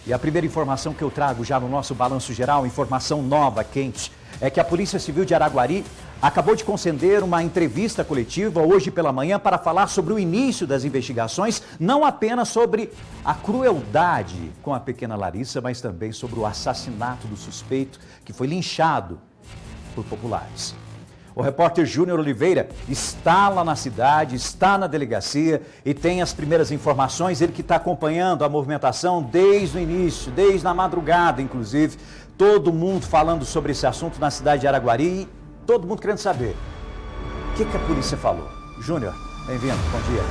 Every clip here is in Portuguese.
E a primeira informação que eu trago já no nosso balanço geral, informação nova, quente, é que a Polícia Civil de Araguari acabou de conceder uma entrevista coletiva hoje pela manhã para falar sobre o início das investigações, não apenas sobre a crueldade com a pequena Larissa, mas também sobre o assassinato do suspeito que foi linchado por populares. O repórter Júnior Oliveira está lá na cidade, está na delegacia e tem as primeiras informações. Ele que está acompanhando a movimentação desde o início, desde a madrugada, inclusive. Todo mundo falando sobre esse assunto na cidade de Araguari e todo mundo querendo saber o que a polícia falou. Júnior, bem-vindo, bom dia.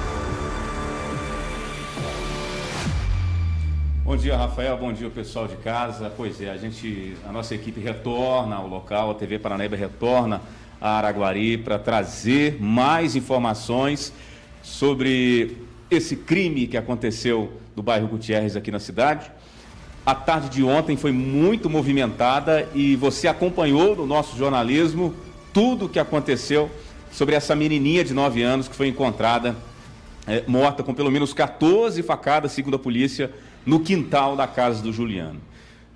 Bom dia, Rafael, bom dia, pessoal de casa. Pois é, a nossa equipe retorna ao local, a TV Paranaíba retorna a Araguari para trazer mais informações sobre esse crime que aconteceu no bairro Gutierrez aqui na cidade. A tarde de ontem foi muito movimentada e você acompanhou no nosso jornalismo tudo o que aconteceu sobre essa menininha de 9 anos que foi encontrada morta com pelo menos 14 facadas, segundo a polícia, no quintal da casa do Juliano.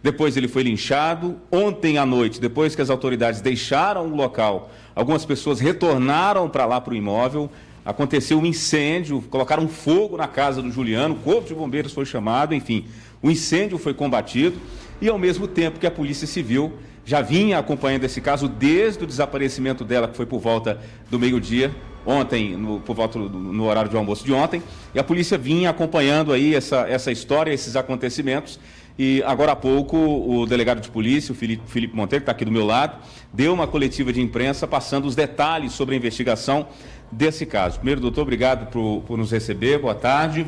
Depois ele foi linchado. Ontem à noite, depois que as autoridades deixaram o local, algumas pessoas retornaram para lá, para o imóvel. Aconteceu um incêndio, colocaram fogo na casa do Juliano, o corpo de bombeiros foi chamado, enfim, o incêndio foi combatido e ao mesmo tempo que a Polícia Civil já vinha acompanhando esse caso desde o desaparecimento dela, que foi por volta do meio-dia, ontem, por volta no horário de almoço de ontem, e a polícia vinha acompanhando aí essa história, esses acontecimentos. E agora há pouco o delegado de polícia, o Felipe Monteiro, que está aqui do meu lado, deu uma coletiva de imprensa passando os detalhes sobre a investigação desse caso. Primeiro, doutor, obrigado por nos receber, boa tarde.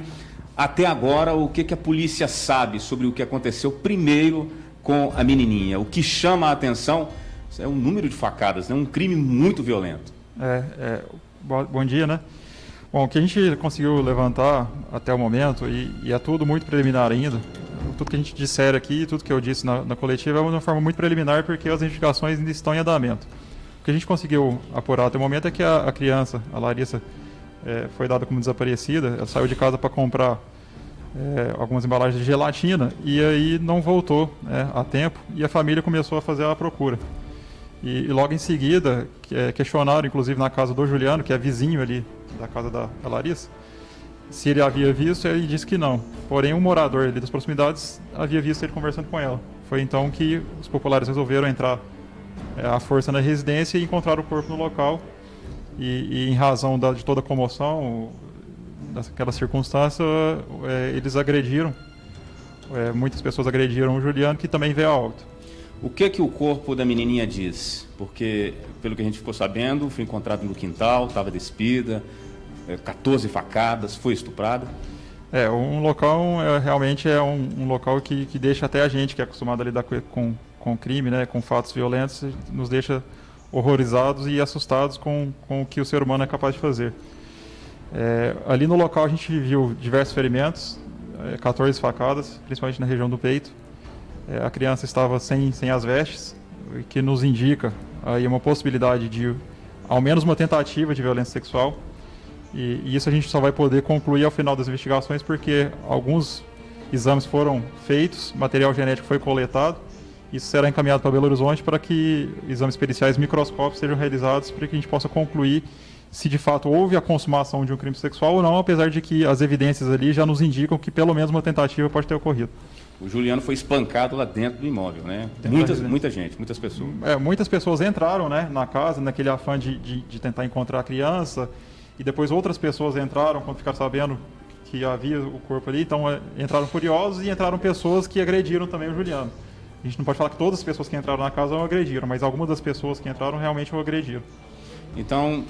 Até agora, o que a polícia sabe sobre o que aconteceu primeiro com a menininha? O que chama a atenção é o número de facadas, né? Um crime muito violento. Bom dia, né? Bom, o que a gente conseguiu levantar até o momento, e é tudo muito preliminar ainda, tudo que a gente disser aqui, tudo que eu disse na coletiva é uma forma muito preliminar porque as investigações ainda estão em andamento. O que a gente conseguiu apurar até o momento é que a criança, a Larissa, foi dada como desaparecida. Ela saiu de casa para comprar algumas embalagens de gelatina e aí não voltou a tempo e a família começou a fazer a procura. E logo em seguida, questionaram, inclusive na casa do Juliano, que é vizinho ali da casa da Larissa, se ele havia visto, ele disse que não. Porém, um morador ali das proximidades havia visto ele conversando com ela. Foi então que os populares resolveram entrar à força na residência e encontraram o corpo no local. E em razão de toda a comoção, daquela circunstância, eles agrediram, muitas pessoas agrediram o Juliano, que também veio a óbito. O que o corpo da menininha diz? Porque, pelo que a gente ficou sabendo, foi encontrado no quintal, estava despida, 14 facadas, foi estuprada. Um local realmente é um local que deixa até a gente, que é acostumado a lidar com crime, né, com fatos violentos, nos deixa horrorizados e assustados com o que o ser humano é capaz de fazer. Ali no local a gente viu diversos ferimentos, 14 facadas, principalmente na região do peito. A criança estava sem as vestes, o que nos indica aí uma possibilidade de, ao menos, uma tentativa de violência sexual. E isso a gente só vai poder concluir ao final das investigações, porque alguns exames foram feitos, material genético foi coletado, isso será encaminhado para Belo Horizonte para que exames periciais microscópicos sejam realizados para que a gente possa concluir se de fato houve a consumação de um crime sexual ou não, apesar de que as evidências ali já nos indicam que pelo menos uma tentativa pode ter ocorrido. O Juliano foi espancado lá dentro do imóvel, né? Muita gente, muitas pessoas. Muitas pessoas entraram, né, na casa, naquele afã de tentar encontrar a criança, e depois outras pessoas entraram quando ficaram sabendo que havia o corpo ali, então entraram curiosos e entraram pessoas que agrediram também o Juliano. A gente não pode falar que todas as pessoas que entraram na casa o agrediram, mas algumas das pessoas que entraram realmente o agrediram. Então,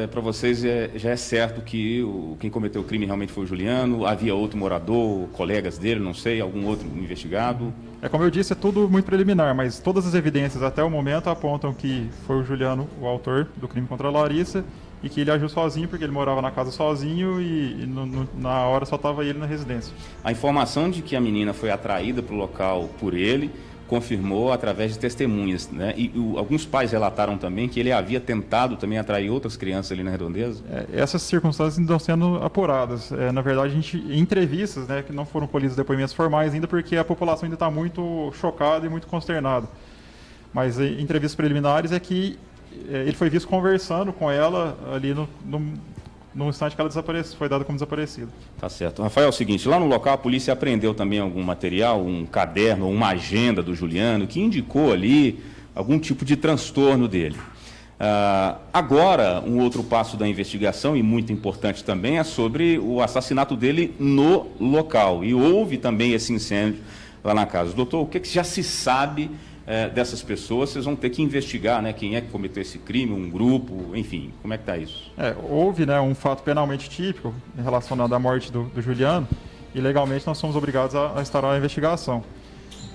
para vocês já é certo que quem cometeu o crime realmente foi o Juliano? Havia outro morador, colegas dele, não sei, algum outro investigado? Como eu disse, é tudo muito preliminar, mas todas as evidências até o momento apontam que foi o Juliano o autor do crime contra a Larissa e que ele agiu sozinho porque ele morava na casa sozinho e na hora só estava ele na residência. A informação de que a menina foi atraída para o local por ele confirmou através de testemunhas, né? E alguns pais relataram também que ele havia tentado também atrair outras crianças ali na redondeza. Essas circunstâncias ainda estão sendo apuradas. Na verdade, a gente, em entrevistas, né, que não foram colhidos depoimentos formais ainda, porque a população ainda está muito chocada e muito consternada. Mas em entrevistas preliminares é que ele foi visto conversando com ela ali no instante que ela desapareceu, foi dada como desaparecida. Tá certo. Rafael, é o seguinte, lá no local a polícia apreendeu também algum material, um caderno ou uma agenda do Juliano, que indicou ali algum tipo de transtorno dele. Agora, um outro passo da investigação, e muito importante também, é sobre o assassinato dele no local. E houve também esse incêndio lá na casa. Doutor, o que já se sabe dessas pessoas? Vocês vão ter que investigar, né, quem é que cometeu esse crime, um grupo, enfim, como é que está isso? Houve, né, um fato penalmente típico relacionado à morte do Juliano, e legalmente nós somos obrigados a instaurar a investigação.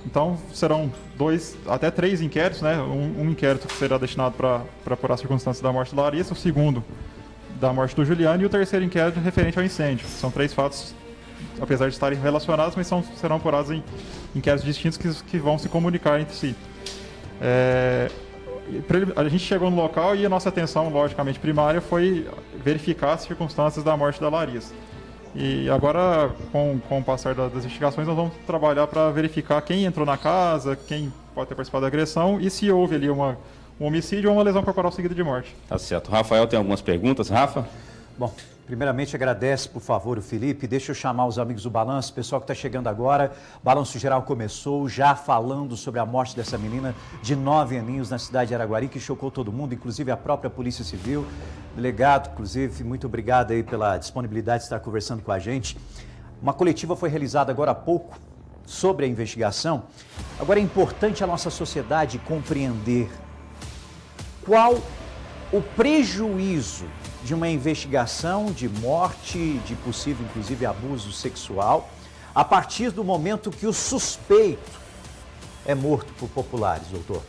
Então serão 2 até 3 inquéritos, né, um inquérito que será destinado para apurar as circunstâncias da morte da Larissa, o segundo da morte do Juliano e o terceiro inquérito referente ao incêndio. São 3 fatos, apesar de estarem relacionados, mas serão apurados em inquéritos distintos que vão se comunicar entre si. A gente chegou no local e a nossa atenção, logicamente, primária foi verificar as circunstâncias da morte da Larissa. E agora, com o passar das investigações, nós vamos trabalhar para verificar quem entrou na casa, quem pode ter participado da agressão e se houve ali um homicídio ou uma lesão corporal seguida de morte. Tá certo. Rafael tem algumas perguntas. Rafa? Bom, primeiramente agradece, por favor, o Felipe. Deixa eu chamar os amigos do Balanço, pessoal que está chegando agora. Balanço Geral começou já falando sobre a morte dessa menina de 9 aninhos na cidade de Araguari, que chocou todo mundo, inclusive a própria Polícia Civil. Delegado, inclusive, muito obrigado aí pela disponibilidade de estar conversando com a gente. Uma coletiva foi realizada agora há pouco sobre a investigação. Agora é importante a nossa sociedade compreender qual o prejuízo de uma investigação de morte, de possível, inclusive, abuso sexual, a partir do momento que o suspeito é morto por populares, doutor.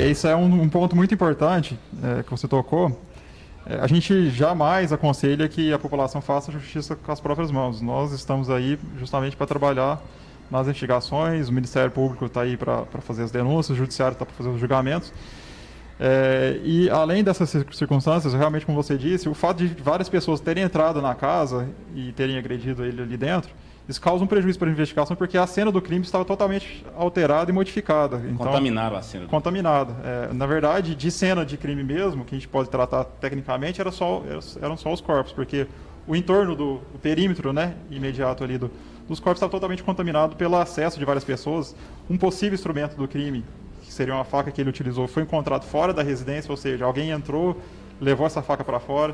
Isso é um ponto muito importante que você tocou. A gente jamais aconselha que a população faça justiça com as próprias mãos. Nós estamos aí justamente para trabalhar nas investigações, o Ministério Público está aí para fazer as denúncias, o Judiciário está para fazer os julgamentos. E além dessas circunstâncias, realmente, como você disse, o fato de várias pessoas terem entrado na casa e terem agredido ele ali dentro, isso causa um prejuízo para a investigação, porque a cena do crime estava totalmente alterada e modificada. Então, contaminaram a cena. Contaminada. Na verdade, de cena de crime mesmo, que a gente pode tratar tecnicamente, eram só os corpos, porque o entorno do perímetro, né, imediato ali dos corpos estava totalmente contaminado pelo acesso de várias pessoas. Um possível instrumento do crime, que seria uma faca que ele utilizou, foi encontrado fora da residência, ou seja, alguém entrou, levou essa faca para fora.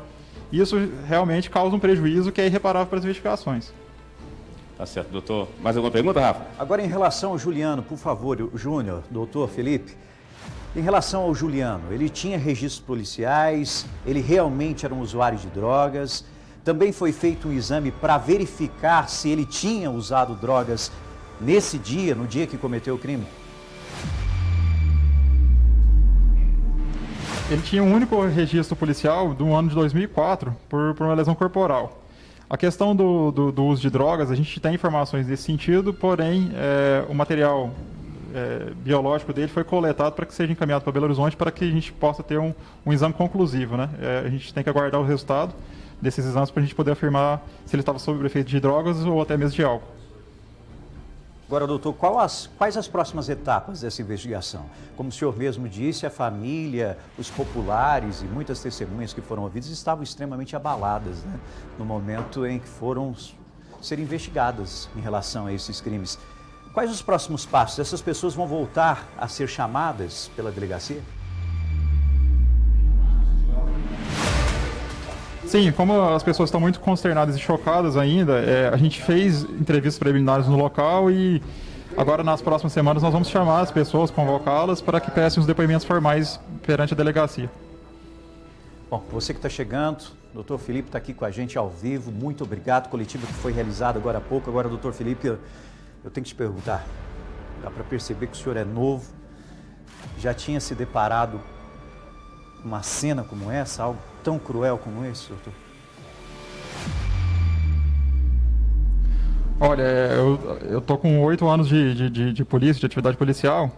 Isso realmente causa um prejuízo que é irreparável para as investigações. Tá certo, doutor. Mais alguma pergunta, Rafa? Agora, em relação ao Juliano, por favor, Júnior, doutor Felipe, em relação ao Juliano, ele tinha registros policiais, ele realmente era um usuário de drogas, também foi feito um exame para verificar se ele tinha usado drogas nesse dia, no dia que cometeu o crime? Ele tinha um único registro policial do ano de 2004 por uma lesão corporal. A questão do uso de drogas, a gente tem informações nesse sentido, porém o material biológico dele foi coletado para que seja encaminhado para Belo Horizonte para que a gente possa ter um exame conclusivo, né? A gente tem que aguardar o resultado desses exames para a gente poder afirmar se ele estava sob o efeito de drogas ou até mesmo de álcool. Agora, doutor, quais as próximas etapas dessa investigação? Como o senhor mesmo disse, a família, os populares e muitas testemunhas que foram ouvidas estavam extremamente abaladas, né, no momento em que foram ser investigadas em relação a esses crimes. Quais os próximos passos? Essas pessoas vão voltar a ser chamadas pela delegacia? Sim, como as pessoas estão muito consternadas e chocadas ainda, a gente fez entrevistas preliminares no local e agora nas próximas semanas nós vamos chamar as pessoas, convocá-las para que prestem os depoimentos formais perante a delegacia. Bom, você que está chegando, o doutor Felipe está aqui com a gente ao vivo, muito obrigado, coletivo que foi realizado agora há pouco. Agora, doutor Felipe, eu tenho que te perguntar, dá para perceber que o senhor é novo, já tinha se deparado com uma cena como essa, algo tão cruel como esse, doutor? Olha, eu tô com 8 anos de polícia, de atividade policial.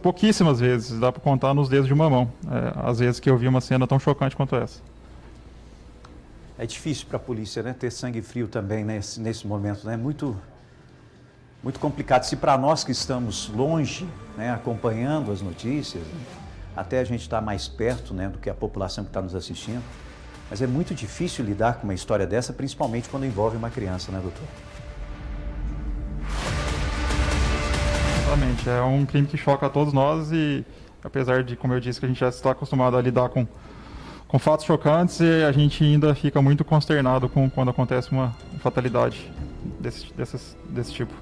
Pouquíssimas vezes, dá para contar nos dedos de uma mão, às vezes que eu vi uma cena tão chocante quanto essa. É difícil para a polícia, né, ter sangue frio também nesse momento, né? Muito complicado. Se para nós que estamos longe, né, acompanhando as notícias, né, até a gente está mais perto, né, do que a população que está nos assistindo. Mas é muito difícil lidar com uma história dessa, principalmente quando envolve uma criança, né, doutor? Exatamente, é um crime que choca a todos nós e, apesar de, como eu disse, que a gente já está acostumado a lidar com fatos chocantes, a gente ainda fica muito consternado quando acontece uma fatalidade desse tipo.